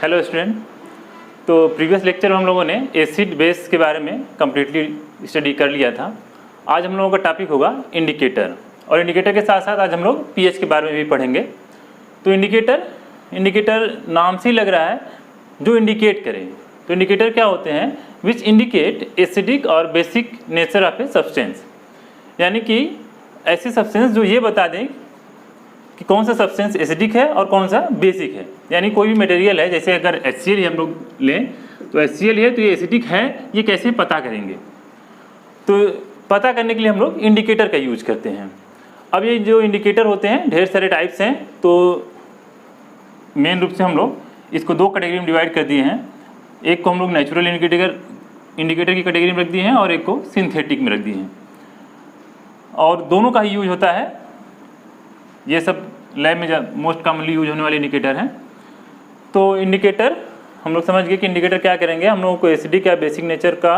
Hello student. तो previous lecture में हम लोगों ने एसिड बेस के बारे में कम्प्लीटली स्टडी कर लिया था। आज हम लोगों का टॉपिक होगा इंडिकेटर, और इंडिकेटर के साथ साथ आज हम लोग पीएच के बारे में भी पढ़ेंगे। तो इंडिकेटर नाम से ही लग रहा है जो इंडिकेट करें। तो इंडिकेटर क्या होते हैं? विच इंडिकेट एसिडिक और basic nature of a substance, यानी कि ऐसी सब्सटेंस जो ये बता दें कि कौन सा सब्सटेंस एसिडिक है और कौन सा बेसिक है। यानी कोई भी मटेरियल है, जैसे अगर HCl हम लोग लें तो HCl है तो ये एसिडिक है, ये कैसे पता करेंगे? तो पता करने के लिए हम लोग इंडिकेटर का यूज करते हैं। अब ये जो इंडिकेटर होते हैं ढेर सारे टाइप्स हैं, तो मेन रूप से हम लोग इसको दो कैटेगरी में डिवाइड कर दिए हैं। एक को हम लोग नेचुरल इंडिकेटर की कैटेगरी में रख दिए हैं और एक को सिंथेटिक में रख दिए हैं, और दोनों का ही यूज होता है। ये सब लैब में मोस्ट कॉमनली यूज होने वाले इंडिकेटर हैं। तो इंडिकेटर हम लोग समझ गए कि इंडिकेटर क्या करेंगे। हम लोगों को एसिडिक या बेसिक नेचर का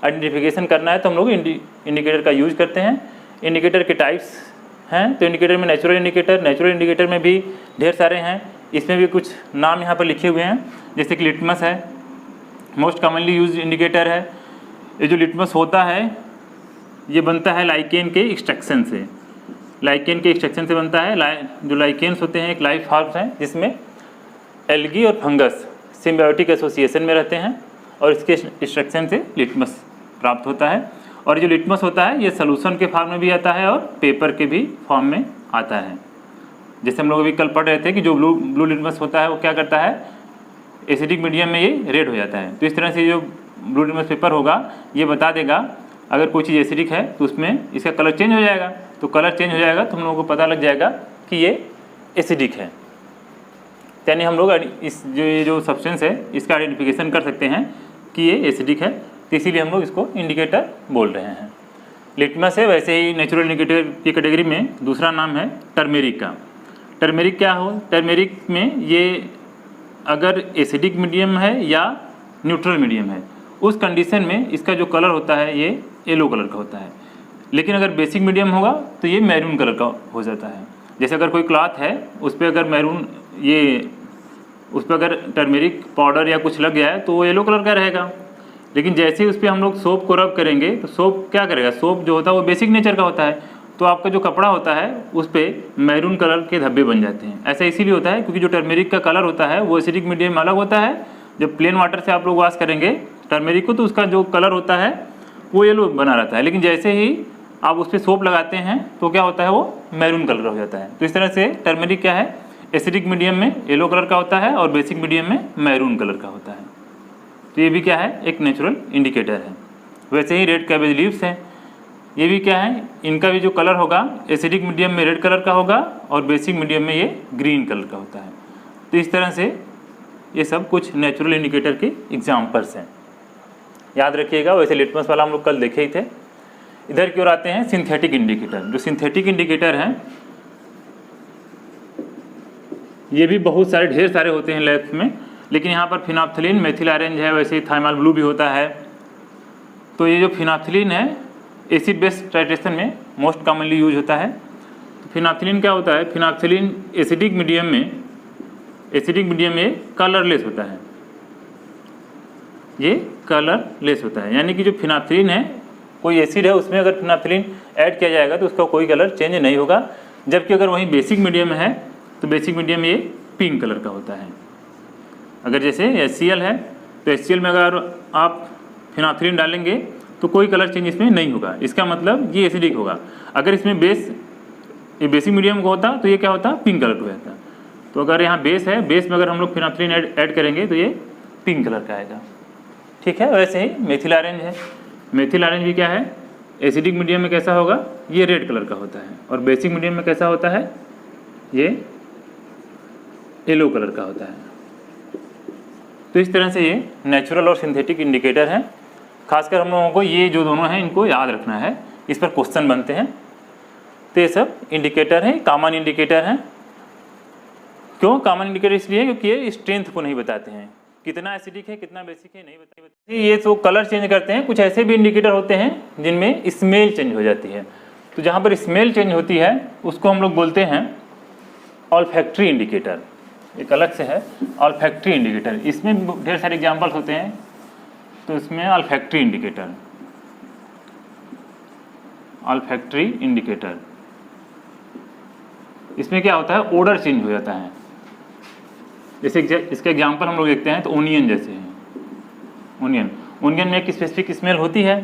आइडेंटिफिकेशन करना है तो हम लोग इंडिकेटर का यूज करते हैं। इंडिकेटर के टाइप्स हैं, तो इंडिकेटर में नेचुरल इंडिकेटर में भी ढेर सारे हैं। इसमें भी कुछ नाम यहाँ पर लिखे हुए हैं, जैसे कि लिटमस है, मोस्ट कॉमनली यूज इंडिकेटर है। ये जो लिटमस होता है ये बनता है लाइकेन के एक्सट्रैक्शन से। लाइकेन के एक्सट्रैक्शन से बनता है। जो लाइकेन्स होते हैं एक लाइफ फॉर्म्स हैं जिसमें एल्गी और फंगस सिम्बायोटिक एसोसिएशन में रहते हैं, और इसके एक्सट्रैक्शन से लिटमस प्राप्त होता है। और जो लिटमस होता है ये सॉल्यूशन के फॉर्म में भी आता है और पेपर के भी फॉर्म में आता है। जैसे हम लोग अभी कल पढ़ रहे थे कि जो ब्लू लिटमस होता है वो क्या करता है, एसिडिक मीडियम में ये रेड हो जाता है। तो इस तरह से जो ब्लू लिटमस पेपर होगा ये बता देगा अगर कोई चीज़ एसिडिक है तो उसमें इसका कलर चेंज हो जाएगा। तो कलर चेंज हो जाएगा तो हम लोगों को पता लग जाएगा कि ये एसिडिक है। यानी हम लोग ये जो सब्सटेंस है इसका आइडेंटिफिकेशन कर सकते हैं कि ये एसिडिक है, तो इसीलिए हम लोग इसको इंडिकेटर बोल रहे हैं। लिटमस है, वैसे ही नेचुरल इंडिकेटर की कैटेगरी में दूसरा नाम है टर्मेरिक का। टर्मेरिक क्या हो? टर्मेरिक में ये अगर एसिडिक मीडियम है या न्यूट्रल मीडियम है, उस कंडीशन में इसका जो कलर होता है ये येलो कलर का होता है। लेकिन अगर बेसिक मीडियम होगा तो ये मैरून कलर का हो जाता है। जैसे अगर कोई क्लॉथ है उस पर अगर उस पर अगर टर्मेरिक पाउडर या कुछ लग गया है तो वो येलो कलर का रहेगा। लेकिन जैसे ही उस पर हम लोग सोप को रब करेंगे तो सोप क्या करेगा, सोप जो होता है वो बेसिक नेचर का होता है, तो आपका जो कपड़ा होता है उस पर मैरून कलर के धब्बे बन जाते हैं। ऐसा इसीलिए होता है क्योंकि जो टर्मेरिक का कलर होता है वो एसिडिक मीडियम में अलग होता है। जब प्लेन वाटर से आप लोग वॉश करेंगे टर्मेरिक को तो उसका जो कलर होता है वो येलो बना रहता है। लेकिन जैसे ही आप उस पर सोप लगाते हैं तो क्या होता है, वो मैरून कलर हो जाता है। तो इस तरह से टर्मेरिक क्या है, एसिडिक मीडियम में येलो कलर का होता है और बेसिक मीडियम में मैरून कलर का होता है। तो ये भी क्या है, एक नेचुरल इंडिकेटर है। वैसे ही रेड कैबेज लीव्स हैं, ये भी क्या है, इनका भी जो कलर होगा एसिडिक मीडियम में रेड कलर का होगा और बेसिक मीडियम में ये ग्रीन कलर का होता है। तो इस तरह से ये सब कुछ नेचुरल इंडिकेटर के एग्जाम्पल्स हैं, याद रखिएगा। वैसे लिटमस वाला हम लोग कल देखे ही थे। इधर की ओर आते हैं सिंथेटिक इंडिकेटर। जो सिंथेटिक इंडिकेटर हैं ये भी बहुत सारे ढेर सारे होते हैं लैब्स में, लेकिन यहाँ पर फिनाप्थलीन, मेथिल ऑरेंज है, वैसे ही थाइमाल ब्लू भी होता है। तो ये जो फिनाप्थलीन है एसिड बेस टाइट्रेशन में मोस्ट कॉमनली यूज होता है। तो फिनाप्थलीन क्या होता है, फिनाप्थलीन एसिडिक मीडियम में कलरलेस होता है। ये कलरलेस होता है, यानी कि जो फिनाप्थलीन है, कोई एसिड है उसमें अगर फिनाप्थलीन ऐड किया जाएगा तो उसका कोई कलर चेंज नहीं होगा। जबकि अगर वहीं बेसिक मीडियम है तो बेसिक मीडियम ये पिंक कलर का होता है। अगर जैसे HCl है तो HCl में अगर आप फिनाप्थलीन डालेंगे तो कोई कलर चेंज इसमें नहीं होगा, इसका मतलब ये एसिडिक होगा। अगर इसमें ये बेसिक मीडियम का होता तो ये क्या होता, पिंक कलर का रहता। तो अगर यहाँ बेस है, बेस में अगर हम लोग फिनाप्थलीन ऐड करेंगे तो ये पिंक कलर का आएगा। ठीक है। वैसे ही मेथिल ऑरेंज है, मेथिल ऑरेंज भी क्या है, एसिडिक मीडियम में कैसा होगा, ये रेड कलर का होता है, और बेसिक मीडियम में कैसा होता है, ये येलो कलर का होता है। तो इस तरह से ये नेचुरल और सिंथेटिक इंडिकेटर हैं। खासकर हम लोगों को ये जो दोनों हैं इनको याद रखना है, इस पर क्वेश्चन बनते हैं। तो ये सब इंडिकेटर हैं, कॉमन इंडिकेटर हैं। क्यों कॉमन इंडिकेटर? इसलिए क्योंकि ये स्ट्रेंथ को नहीं बताते हैं, कितना एसिडिक है कितना बेसिक है नहीं बताते। ये तो कलर चेंज करते हैं। कुछ ऐसे भी इंडिकेटर होते हैं जिनमें स्मेल चेंज हो जाती है। तो जहाँ पर स्मेल चेंज होती है उसको हम लोग बोलते हैं ऑल्फैक्टरी इंडिकेटर। एक अलग से है ऑल्फैक्टरी इंडिकेटर। इसमें ढेर सारे एग्जाम्पल्स होते हैं, तो इसमें ऑल्फैक्टरी इंडिकेटर, ऑल्फैक्टरी इंडिकेटर, इसमें क्या होता है, ओडर चेंज हो जाता है। जैसे इसका एग्जाम्पल हम लोग देखते हैं तो ओनियन जैसे है, ओनियन में एक स्पेसिफिक स्मेल होती है,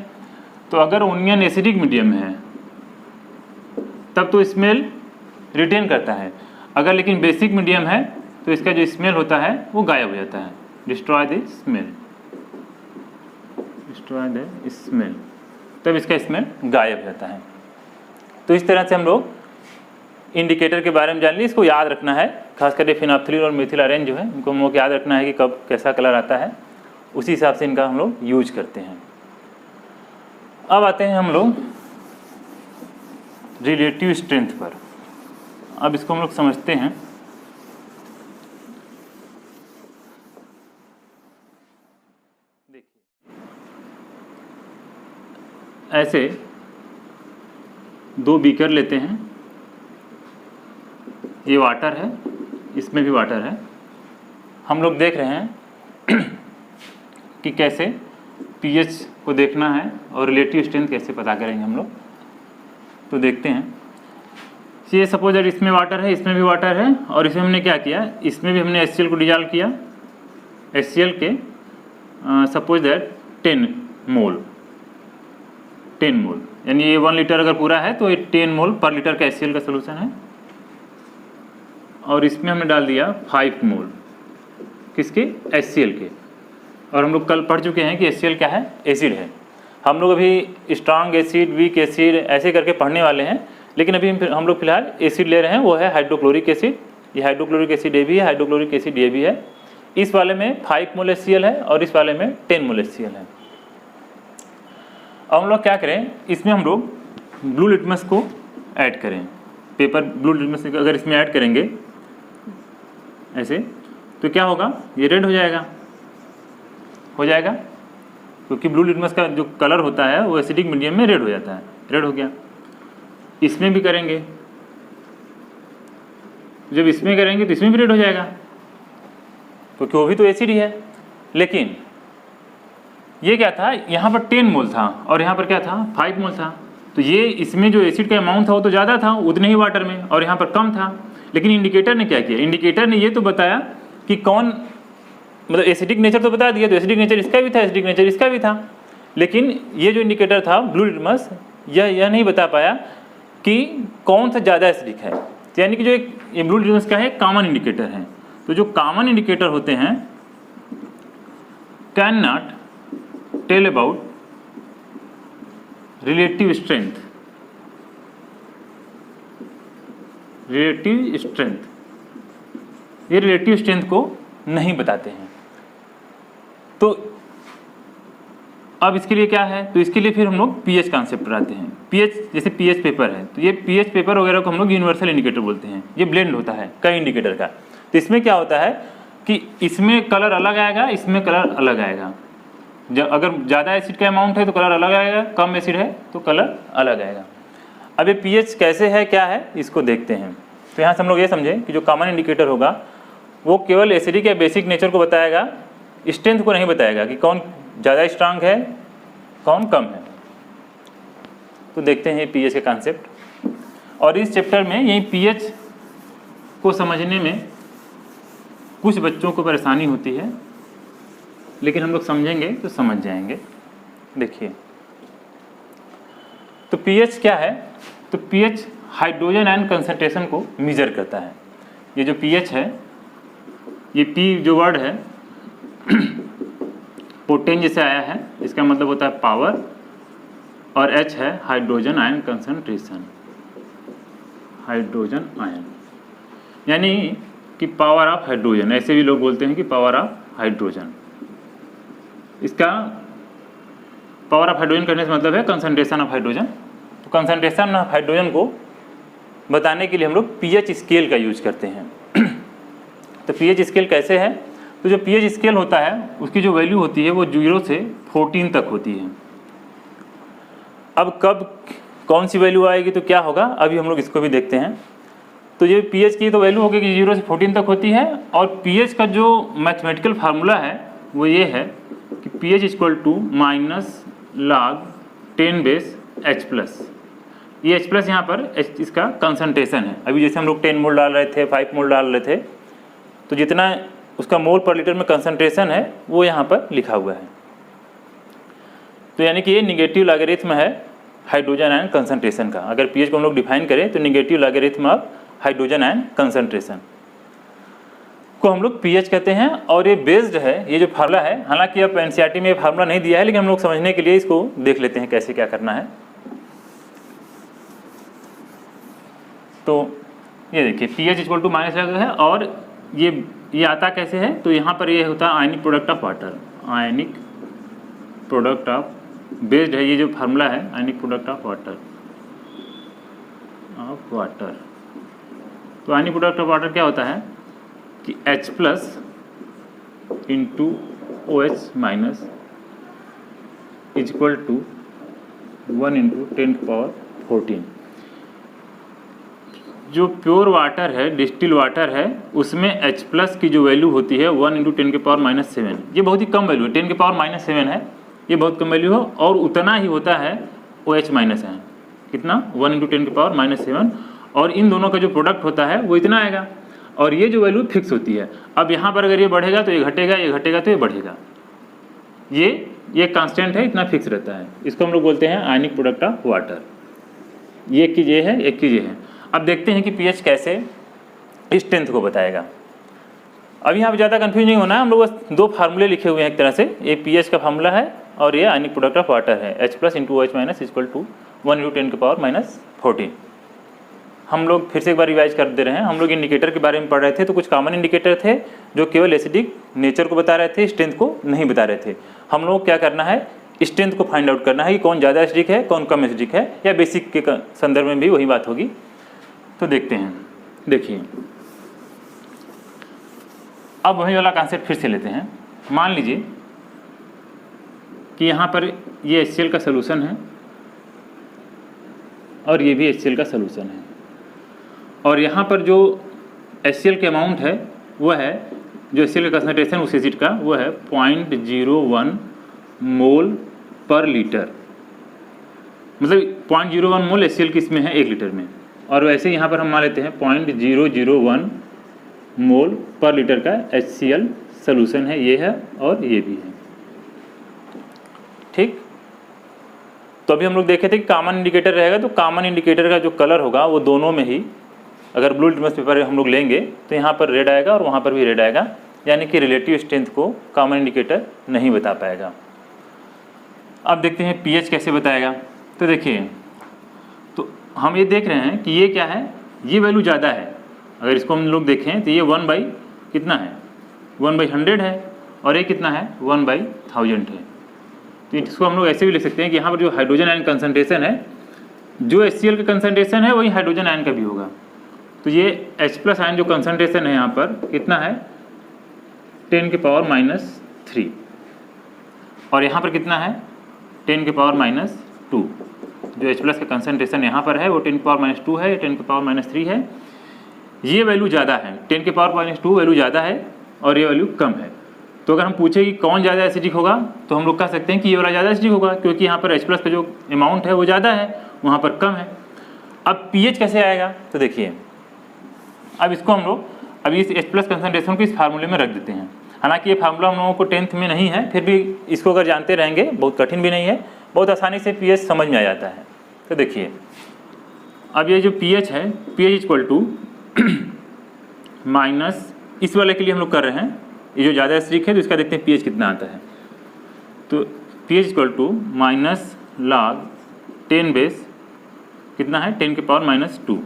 तो अगर ओनियन एसिडिक मीडियम में है तब तो स्मेल रिटेन करता है, अगर लेकिन बेसिक मीडियम है तो इसका जो स्मेल होता है वो गायब हो जाता है, destroy the smell, destroy the smell, तब इसका स्मेल गायब हो जाता है। तो इस तरह से हम लोग इंडिकेटर के बारे में जान लिए। इसको याद रखना है, खास करके फिनोल्फ्थालीन और मेथिल आयरन जो है इनको हम लोग याद रखना है कि कब कैसा कलर आता है, उसी हिसाब से इनका हम लोग यूज करते हैं। अब आते हैं हम लोग रिलेटिव स्ट्रेंथ पर। अब इसको हम लोग समझते हैं। देखिए, ऐसे दो बीकर लेते हैं, ये वाटर है, इसमें भी वाटर है। हम लोग देख रहे हैं कि कैसे पीएच को देखना है और रिलेटिव स्ट्रेंथ कैसे पता करेंगे हम लोग। तो देखते हैं, ये सपोज दैट इसमें वाटर है, इसमें भी वाटर है, और इसमें हमने क्या किया, इसमें भी हमने HCl को डिजॉल्व किया। HCl के सपोज दैट 10 मोल, यानी ये 1 लीटर अगर पूरा है तो ये 10 मोल पर लीटर का HCl का सोल्यूशन है। और इसमें हमने डाल दिया 5 मोल, किसके, HCl के। और हम लोग कल पढ़ चुके हैं कि HCl क्या है, एसिड है। हम लोग अभी स्ट्रांग एसिड, वीक एसिड ऐसे करके पढ़ने वाले हैं, लेकिन अभी हम लोग फिलहाल एसिड ले रहे हैं, वो है हाइड्रोक्लोरिक एसिड। ये हाइड्रोक्लोरिक एसिड ए भी है, हाइड्रोक्लोरिक एसिड ए भी है। इस वाले में 5 मोल HCl है और इस वाले में 10 मोल HCl है। अब हम लोग क्या करें, इसमें हम लोग ब्लू लिटमस को ऐड करें, पेपर ब्लू लिटमस अगर इसमें ऐड करेंगे ऐसे, तो क्या होगा, ये रेड हो जाएगा, क्योंकि ब्लू लिटमस का जो कलर होता है वो एसिडिक मीडियम में रेड हो जाता है, रेड हो गया। इसमें भी करेंगे, जब इसमें करेंगे तो इसमें भी रेड हो जाएगा, क्योंकि वो भी तो एसिड ही है। लेकिन ये क्या था, यहाँ पर 10 मोल था और यहाँ पर क्या था, 5 मोल था। तो ये इसमें जो एसिड का अमाउंट था वो तो ज़्यादा था उतने ही वाटर में, और यहाँ पर कम था। लेकिन इंडिकेटर ने क्या किया, इंडिकेटर ने ये तो बताया कि कौन, मतलब एसिडिक नेचर तो बता दिया, तो एसिडिक नेचर इसका भी था, एसिडिक नेचर इसका भी था। लेकिन ये जो इंडिकेटर था ब्लू लिटमस, यह नहीं बता पाया कि कौन सा ज़्यादा एसिडिक है। यानी कि जो एक ये ब्लू लिटमस का है, कॉमन इंडिकेटर है। तो जो कॉमन इंडिकेटर होते हैं can not tell about relative strength, ये रिलेटिव स्ट्रेंथ को नहीं बताते हैं। तो अब इसके लिए क्या है, तो इसके लिए फिर हम लोग पीएच कॉन्सेप्ट पर आते हैं। पीएच, जैसे पीएच पेपर है, तो ये पीएच पेपर वगैरह को हम लोग यूनिवर्सल इंडिकेटर बोलते हैं। ये ब्लेंड होता है कई इंडिकेटर का। तो इसमें क्या होता है कि इसमें कलर अलग आएगा, इसमें कलर अलग आएगा। जब अगर ज़्यादा एसिड का अमाउंट है तो कलर अलग आएगा, कम एसिड है तो कलर अलग आएगा। अब ये पीएच कैसे है, क्या है, इसको देखते हैं। तो यहाँ से हम लोग ये समझें कि जो कॉमन इंडिकेटर होगा वो केवल एसिडिक या बेसिक नेचर को बताएगा, स्ट्रेंथ को नहीं बताएगा कि कौन ज़्यादा स्ट्रांग है, कौन कम है। तो देखते हैं पीएच के कॉन्सेप्ट। और इस चैप्टर में यही पीएच को समझने में कुछ बच्चों को परेशानी होती है, लेकिन हम लोग समझेंगे तो समझ जाएंगे। देखिए, तो पीएच क्या है, तो पीएच हाइड्रोजन आयन कंसंट्रेशन को मेजर करता है। ये जो पीएच है, ये पी जो वर्ड है पोटेंज से आया है, इसका मतलब होता है पावर, और एच है hydrogen ion concentration, hydrogen ion यानी कि पावर ऑफ हाइड्रोजन, ऐसे भी लोग बोलते हैं कि पावर ऑफ हाइड्रोजन। इसका पावर ऑफ हाइड्रोजन करने से मतलब है कंसंट्रेशन ऑफ हाइड्रोजन। तो कंसंट्रेशन ऑफ हाइड्रोजन को बताने के लिए हम लोग पीएच स्केल का यूज करते हैं। तो पीएच स्केल कैसे है, तो जो पीएच स्केल होता है उसकी जो वैल्यू होती है वो 0 से 14 तक होती है। अब कब कौन सी वैल्यू आएगी तो क्या होगा, अभी हम लोग इसको भी देखते हैं। तो ये pH की तो वैल्यू होगी कि 0 से 14 तक होती है, और pH का जो मैथमेटिकल फार्मूला है वो ये है कि pH equal to minus log 10 base H+। ये H+ यहाँ पर इसका कंसंट्रेशन है। अभी जैसे हम लोग 10 मोल डाल रहे थे, 5 मोल डाल रहे थे, तो जितना उसका मोल पर लीटर में कंसंट्रेशन है वो यहाँ पर लिखा हुआ है। तो यानी कि ये निगेटिव लॉगरिथम है हाइड्रोजन आयन कंसंट्रेशन का। अगर pH को हम लोग डिफाइन करें तो negative logarithm of hydrogen ion concentration को हम लोग pH कहते हैं। और ये बेस्ड है, ये जो फार्मूला है, हालांकि अब एनसीईआरटी में ये फार्मूला नहीं दिया है, लेकिन हम लोग समझने के लिए इसको देख लेते हैं कैसे क्या करना है। तो ये देखिए pH इक्वल टू माइनस है, और ये आता कैसे है, तो यहाँ पर ये होता है आयनिक product of water. Ionic product of based है, ये जो फार्मूला है आयनिक प्रोडक्ट ऑफ वाटर। तो आयनिक प्रोडक्ट ऑफ वाटर क्या होता है कि H+ into OH minus is equal to 1 into 10⁻14। जो प्योर वाटर है, डिस्टिल वाटर है, उसमें H+ की जो वैल्यू होती है 1 इंटू 10⁻⁷। ये बहुत ही कम वैल्यू है, 10⁻⁷ है, ये बहुत कम वैल्यू है। और उतना ही होता है OH माइनस है, कितना 1 इंटू 10⁻⁷। और इन दोनों का जो प्रोडक्ट होता है वो इतना आएगा, और ये जो वैल्यू फिक्स होती है। अब यहाँ पर अगर ये बढ़ेगा तो ये घटेगा, ये घटेगा तो ये बढ़ेगा। ये कांस्टेंट है, इतना फिक्स रहता है। इसको हम लोग बोलते हैं आयनिक प्रोडक्ट ऑफ वाटर। ये एक चीज़ ये है, एक चीज़ ये है। अब देखते हैं कि pH कैसे स्ट्रेंथ को बताएगा। अब यहाँ पर ज़्यादा कंफ्यूज नहीं होना है, हम लोग बस दो फार्मूले लिखे हुए हैं एक तरह से। ये pH का फार्मूला है और ये आयनिक प्रोडक्ट ऑफ वाटर है, H+ into OH minus equal to 1 into 10⁻⁴। हम लोग फिर से एक बार रिवाइज कर दे रहे हैं। हम लोग इंडिकेटर के बारे में पढ़ रहे थे, तो कुछ कॉमन इंडिकेटर थे जो केवल एसिडिक नेचर को बता रहे थे, स्ट्रेंथ को नहीं बता रहे थे। हम लोग क्या करना है, स्ट्रेंथ को फाइंड आउट करना है कि कौन ज़्यादा एसिडिक है, कौन कम एसिडिक है, या बेसिक के संदर्भ में भी वही बात होगी। तो देखते हैं, देखिए अब वही वाला कॉन्सेप्ट फिर से लेते हैं। मान लीजिए कि यहाँ पर ये HCl का सलूशन है और ये भी HCl का सलूशन है, और यहाँ पर जो HCl के अमाउंट है वो है, जो HCl का कंसनट्रेशन उस एसिड का वो है 0.01 मोल पर लीटर। मतलब 0.01 मोल HCl की इसमें है 1 लीटर में, और वैसे यहाँ पर हम मान लेते हैं 0.001 मोल पर लीटर का HCl सलूशन है। ये है और ये भी है, ठीक। तो अभी हम लोग देखे थे कि कॉमन इंडिकेटर रहेगा, तो कॉमन इंडिकेटर का जो कलर होगा वो दोनों में ही, अगर ब्लू लिटमस पेपर हम लोग लेंगे तो यहाँ पर रेड आएगा और वहाँ पर भी रेड आएगा, यानी कि रिलेटिव स्ट्रेंथ को कॉमन इंडिकेटर नहीं बता पाएगा। अब देखते हैं pH कैसे बताएगा। तो देखिए, तो हम ये देख रहे हैं कि ये क्या है, ये वैल्यू ज़्यादा है। अगर इसको हम लोग देखें तो ये 1 कितना है, 1/100 है, और ये कितना है 1/1000 है। तो इसको हम लोग ऐसे भी लिख सकते हैं कि यहाँ पर जो हाइड्रोजन आयन कंसंट्रेशन है, जो HCl का कंसंट्रेशन है वही हाइड्रोजन आयन का भी होगा। तो ये H+ आयन जो कंसंट्रेशन है यहाँ पर कितना है 10⁻⁻3, और यहाँ पर कितना है 10⁻⁻2। जो H+ का कंसंट्रेशन यहाँ पर है वो 10⁻⁻2 है, 10⁻⁻3 है। ये वैल्यू ज़्यादा है, 10⁻⁻2 वैल्यू ज़्यादा है और ये वैल्यू कम है। तो अगर हम पूछे कि कौन ज़्यादा एसिडिक होगा, तो हम लोग कह सकते हैं कि ये वाला ज़्यादा एसिडिक होगा, क्योंकि यहाँ पर H+ का जो अमाउंट है वो ज़्यादा है, वहाँ पर कम है। अब pH कैसे आएगा, तो देखिए अब इसको हम लोग अभी इस H+ कंसंट्रेशन को इस फार्मूले में रख देते हैं। हालांकि ये फार्मूला हम लोगों को 10th में नहीं है, फिर भी इसको अगर जानते रहेंगे, बहुत कठिन भी नहीं है, बहुत आसानी से pH समझ में आ जाता है। तो देखिए अब ये जो pH है, pH इक्वल टू माइनस, इस वाले के लिए हम लोग कर रहे हैं, ये जो ज़्यादा एसिडिक है तो इसका देखते हैं pH कितना आता है। तो pH equal to minus log 10 base कितना है 10⁻⁻2।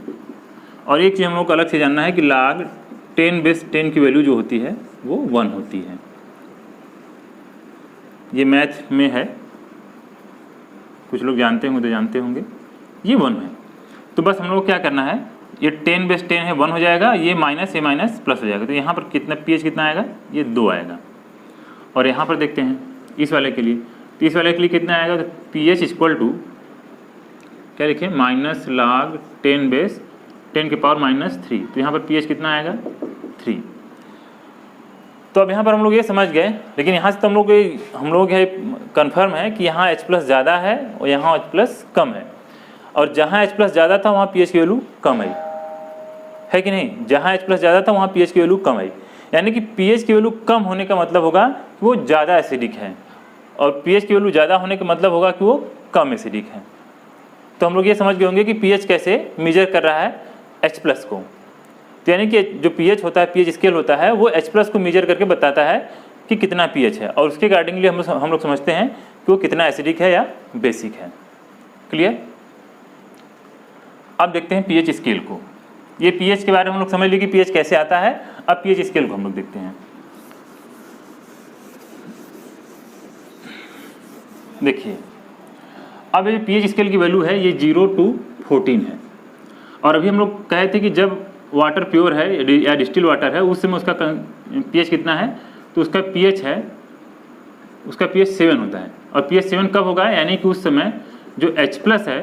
और एक चीज़ हम लोग को अलग से जानना है कि log 10 बेस 10 की वैल्यू जो होती है वो 1 होती है। ये मैथ में है, कुछ लोग जानते होंगे तो जानते होंगे, ये 1 है। तो बस हम लोग को क्या करना है, ये 10 बेस 10 है 1 हो जाएगा, ये माइनस प्लस हो जाएगा। तो यहाँ पर कितना pH कितना आएगा, ये 2 आएगा। और यहाँ पर देखते हैं इस वाले के लिए, तो इस वाले के लिए कितना आएगा, तो pH इक्वल टू क्या लिखें, माइनस log 10 बेस 10 की पावर -3, तो यहाँ पर pH कितना आएगा 3। तो अब यहाँ पर हम लोग ये समझ गए, लेकिन यहाँ से तो हम लोग ये कन्फर्म है कि यहाँ H+ ज़्यादा है और यहाँ H+ कम है, और जहाँ H+ ज़्यादा था वहाँ pH की वैल्यू कम आई है कि नहीं। जहाँ H+ ज़्यादा था वहाँ pH की वैल्यू कम आई, यानी कि pH की वैल्यू कम होने का मतलब होगा कि वो ज़्यादा एसिडिक है, और pH की वैल्यू ज़्यादा होने का मतलब होगा कि वो कम एसिडिक है। तो हम लोग ये समझ गए होंगे कि pH कैसे मेजर कर रहा है H+ को। तो यानी कि जो pH होता है, pH स्केल होता है, वो H+ को मेजर करके बताता है कि कितना pH है, और उसके अकॉर्डिंगली हम लोग समझते हैं कि वो कितना एसिडिक है या बेसिक है। क्लियर। अब देखते हैं pH स्केल को। ये pH के बारे में हम लोग समझ लिए कि pH कैसे आता है। अब pH स्केल को हम लोग देखते हैं। देखिए, अब ये pH स्केल की वैल्यू है, ये 0 to 14 है, और अभी हम लोग कहे थे कि जब वाटर प्योर है या डिस्टिल वाटर है उस समय उसका pH कितना है, तो उसका pH 7 होता है। और pH 7 कब होगा, यानी कि उस समय जो H+ है,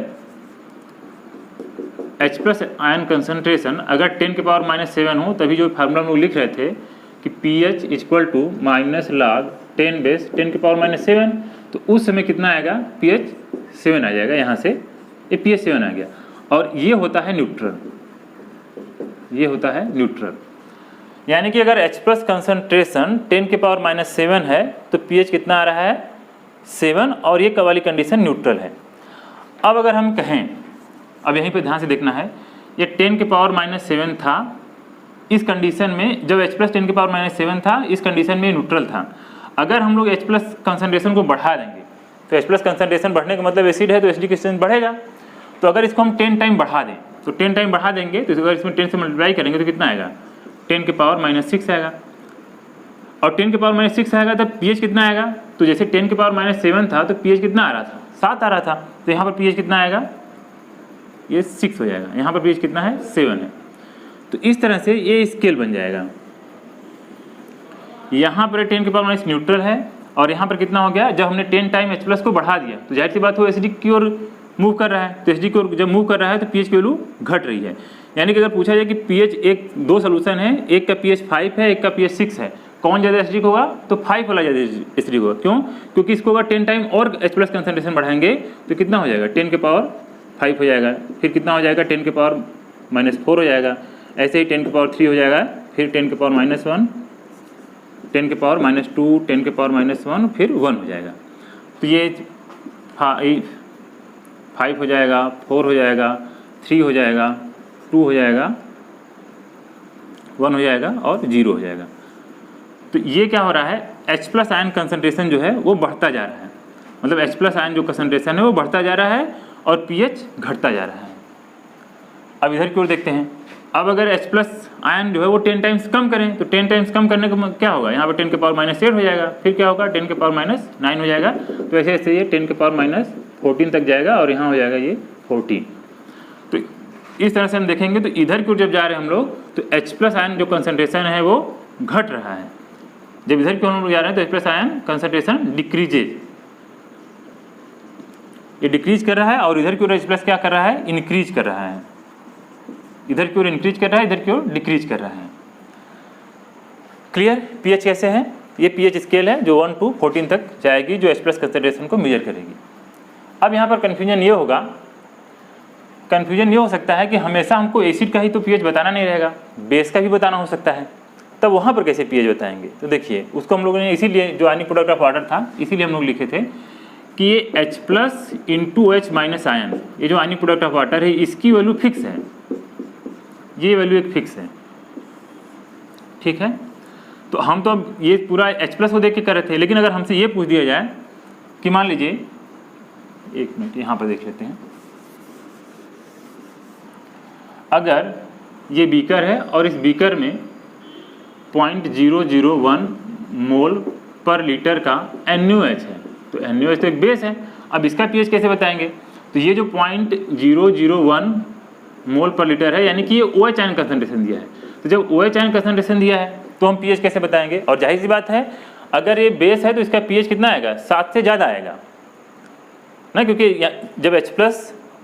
H+ आयन कंसंट्रेशन अगर 10 की पावर -7 हो, तभी जो फार्मूला हम लोग लिख रहे थे कि pH = -log 10 बेस 10 की पावर -7, तो उस समय कितना आएगा, pH 7 आ जाएगा। यहाँ से ये pH 7 आ गया, और ये होता है न्यूट्रल, ये होता है न्यूट्रल। यानी कि अगर H+ कंसंट्रेशन 10 की पावर -7 है तो pH कितना आ रहा है 7, और ये वाली कंडीशन न्यूट्रल है। अब अगर हम कहें, अब यहीं पे ध्यान से देखना है, ये 10 की पावर -7 था, इस कंडीशन में जब H+ 10 की पावर -7 था, इस कंडीशन में न्यूट्रल था। अगर हम लोग H+ कंसंट्रेशन को बढ़ा देंगे, तो H+ कंसंट्रेशन बढ़ने का मतलब एसिड है, तो एसिडिक स्ट्रेंथ बढ़ेगा। तो अगर इसको हम 10 टाइम बढ़ा दें, तो 10 टाइम बढ़ा देंगे, तो अगर इसमें 10 से मल्टीप्लाई करेंगे तो कितना आएगा, 10 की पावर -6 आएगा, और 10 की पावर -6 आएगा तब pH कितना आएगा, तो जैसे 10 की पावर -7 था तो pH कितना आ रहा था, 7 आ रहा था, तो यहाँ पर pH कितना आएगा, ये 6 हो जाएगा। यहाँ पर pH कितना है, 7 है। तो इस तरह से ये स्केल बन जाएगा। यहाँ पर 10 की पावर न्यूट्रल है, और यहाँ पर कितना हो गया, जब हमने 10 टाइम H+ को बढ़ा दिया तो जाहिर सी बात हो एसिडिक की ओर मूव कर रहा है, तो एसिडिक की ओर जब मूव कर रहा है तो pH की वैल्यू घट रही है। यानी कि अगर पूछा जाए कि pH दो सोल्यूशन है, एक का pH 5 है, एक का pH 6 है, कौन ज़्यादा एसिडिक होगा, तो 5 वाला ज़्यादा एसिडिक होगा। क्यों, क्योंकि इसको अगर 10 टाइम और H+ कंसंट्रेशन बढ़ाएंगे तो कितना हो जाएगा, 10 की पावर 5 हो जाएगा, फिर कितना हो जाएगा, 10 की पावर -4 हो जाएगा, ऐसे ही 10 की पावर 3 हो जाएगा, फिर 10 की पावर -1, 10 की पावर -2, 10 की पावर -1, फिर 1 हो जाएगा। तो ये 5 हो जाएगा, 4 हो जाएगा, 3 हो जाएगा, 2 हो जाएगा, 1 हो जाएगा, और 0 हो जाएगा। तो ये क्या हो रहा है, H+ आयन कंसंट्रेशन जो है वो बढ़ता जा रहा है, मतलब H+ आयन जो कंसंट्रेशन है वो बढ़ता जा रहा है, और pH घटता जा रहा है। अब इधर की ओर देखते हैं। अब अगर H+ आयन जो है वो 10 टाइम्स कम करें, तो 10 टाइम्स कम करने का क्या होगा, यहाँ पर 10 की पावर -8 हो जाएगा, फिर क्या होगा, 10 की पावर -9 हो जाएगा, तो ऐसे ऐसे ये 10 की पावर -14 तक जाएगा, और यहाँ हो जाएगा ये 14। तो इस तरह से हम देखेंगे, तो इधर की ओर जब जा रहे हैं हम लोग, तो H+ आयन जो कंसंट्रेशन है वो घट रहा है। जब इधर की ओर हम लोग जा रहे हैं तो H+ आयन कंसंट्रेशन डिक्रीजेज, ये डिक्रीज कर रहा है, और इधर की ओर H+ क्या कर रहा है, इंक्रीज कर रहा है। इधर की ओर इंक्रीज कर रहा है, इधर की ओर डिक्रीज कर रहा है। क्लियर। pH कैसे है, ये pH स्केल है जो 1 to 14 तक जाएगी, जो H+ कंसंट्रेशन को मेजर करेगी। अब यहाँ पर कन्फ्यूजन ये होगा, कन्फ्यूजन ये हो सकता है कि हमेशा हमको एसिड का ही तो pH बताना नहीं रहेगा, बेस का भी बताना हो सकता है, तब वहाँ पर कैसे pH बताएंगे। तो देखिए, उसको हम लोगों ने इसीलिए, जो आयनिक प्रोडक्ट ऑफ वाटर था, इसीलिए हम लोग लिखे थे कि ये H+ इंटू H- आयन, ये जो आयनिक प्रोडक्ट ऑफ वाटर है, इसकी वैल्यू फिक्स है, ये वैल्यू एक फिक्स है, ठीक है। तो हम तो अब ये पूरा H+ को देख के कर रहे थे, लेकिन अगर हमसे ये पूछ दिया जाए कि मान लीजिए, एक मिनट यहाँ पर देख लेते हैं, अगर ये बीकर है और इस बीकर में 0.001 मोल पर लीटर का NaOH है, तो NaOH तो एक बेस है। अब इसका pH कैसे बताएंगे, तो ये जो 0.001 मोल पर लीटर है, यानी कि ये OH आयन कंसंट्रेशन दिया है। तो जब OH आयन कंसंट्रेशन दिया है तो हम pH कैसे बताएंगे, और जाहिर सी बात है अगर ये बेस है तो इसका pH कितना आएगा, 7 से ज़्यादा आएगा ना, क्योंकि जब H+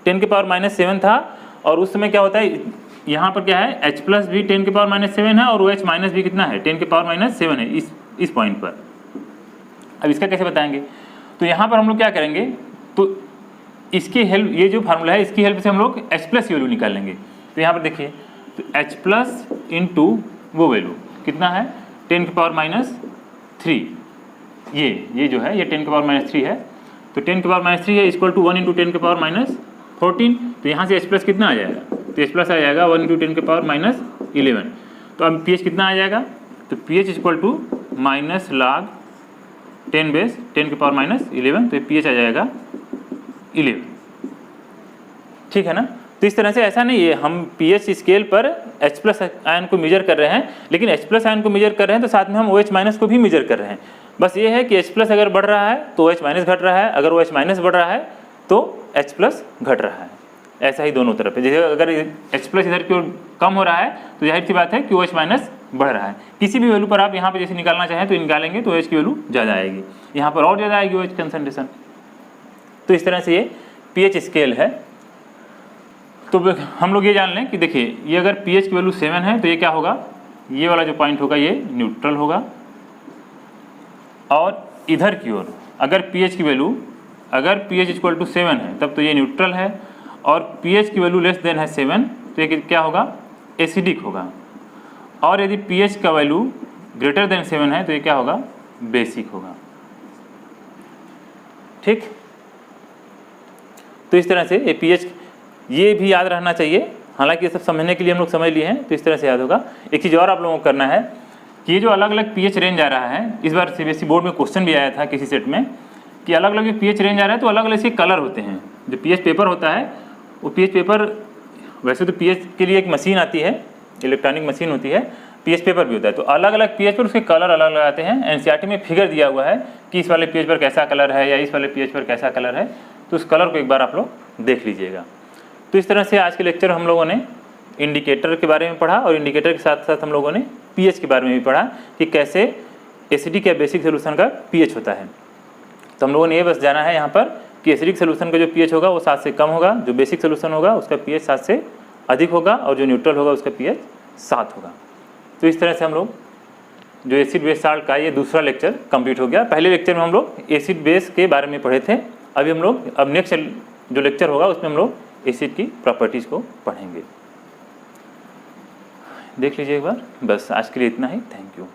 10 की पावर -7 था, और उस समय क्या होता है, यहाँ पर क्या है, H प्लस भी 10⁻⁻7 है और OH माइनस भी कितना है, 10⁻⁻7 है इस पॉइंट पर। अब इसका कैसे बताएंगे, तो यहाँ पर हम लोग क्या करेंगे, तो इसकी हेल्प, ये जो फार्मूला है इसकी हेल्प से हम लोग H प्लस की वैल्यू निकाल लेंगे। तो यहाँ पर देखिए, तो H प्लस इंटू वो वैल्यू कितना है 10⁻⁻3, ये जो है ये 10⁻⁻3 है, तो 10⁻⁻3 है इक्वल टू 1 इंटू 10⁻⁻14। तो यहाँ से H प्लस कितना आ जाएगा, तो H प्लस आ जाएगा 1 इंटू 10⁻⁻11। तो अब pH कितना आ जाएगा, तो pH equal to minus log 10⁻11, तो pH आ जाएगा 11। ठीक है ना। तो इस तरह से ऐसा नहीं है हम pH स्केल पर H प्लस आयन को मेजर कर रहे हैं, लेकिन H प्लस आयन को मेजर कर रहे हैं तो साथ में हम OH माइनस को भी मेजर कर रहे हैं। बस ये है कि H प्लस अगर बढ़ रहा है तो OH माइनस घट रहा है, अगर OH माइनस बढ़ रहा है तो H प्लस घट रहा है। ऐसा ही दोनों तरफ है, जैसे अगर H प्लस इधर की ओर कम हो रहा है तो जाहिर सी बात है कि OH माइनस बढ़ रहा है। किसी भी वैल्यू पर आप यहाँ पे जैसे निकालना चाहें तो निकालेंगे तो OH की वैल्यू ज़्यादा आएगी, यहाँ पर और ज़्यादा आएगी OH कंसंट्रेशन। तो इस तरह से ये pH स्केल है। तो हम लोग ये जान लें कि देखिए, ये अगर pH की वैल्यू 7 है तो ये क्या होगा, ये वाला जो पॉइंट होगा ये न्यूट्रल होगा, और इधर की ओर अगर pH की वैल्यू, अगर pH इक्वल टू 7 है तब तो ये न्यूट्रल है, और pH की वैल्यू लेस देन है 7 तो ये क्या होगा, एसिडिक होगा, और यदि pH का वैल्यू ग्रेटर देन 7 है तो ये क्या होगा, बेसिक होगा। ठीक, तो इस तरह से ये pH ये भी याद रहना चाहिए। हालांकि ये सब समझने के लिए हम लोग समझ लिए हैं, तो इस तरह से याद होगा। एक चीज़ और आप लोगों को करना है कि ये जो अलग अलग pH रेंज आ रहा है, इस बार CBSE बोर्ड में क्वेश्चन भी आया था किसी सेट में कि अलग अलग pH रेंज आ रहा है तो अलग अलग इसके कलर होते हैं। जो pH पेपर होता है वो pH पेपर, वैसे तो pH के लिए एक मशीन आती है, इलेक्ट्रॉनिक मशीन होती है, pH पेपर भी होता है, तो अलग अलग pH पर उसके कलर अलग अलग आते हैं। NCERT में फिगर दिया हुआ है कि इस वाले pH पर कैसा कलर है या इस वाले pH पर कैसा कलर है, तो उस कलर को एक बार आप लोग देख लीजिएगा। तो इस तरह से आज के लेक्चर हम लोगों ने इंडिकेटर के बारे में पढ़ा, और इंडिकेटर के साथ साथ हम लोगों ने pH के बारे में भी पढ़ा कि कैसे एसिडिक या बेसिक सोल्यूशन का pH होता है। तो हम लोगों ने ये बस जाना है यहाँ पर कि एसिडिक सोल्यूशन का जो pH होगा वो 7 से कम होगा, जो बेसिक सोल्यूशन होगा उसका pH 7 से अधिक होगा, और जो न्यूट्रल होगा उसका pH 7 होगा। तो इस तरह से हम लोग जो एसिड बेस साल्ट का ये दूसरा लेक्चर कंप्लीट हो गया। पहले लेक्चर में हम लोग एसिड बेस के बारे में पढ़े थे, अभी हम लोग अब नेक्स्ट जो लेक्चर होगा उसमें हम लोग एसिड की प्रॉपर्टीज़ को पढ़ेंगे। देख लीजिए एक बार। बस आज के लिए इतना ही। Thank you.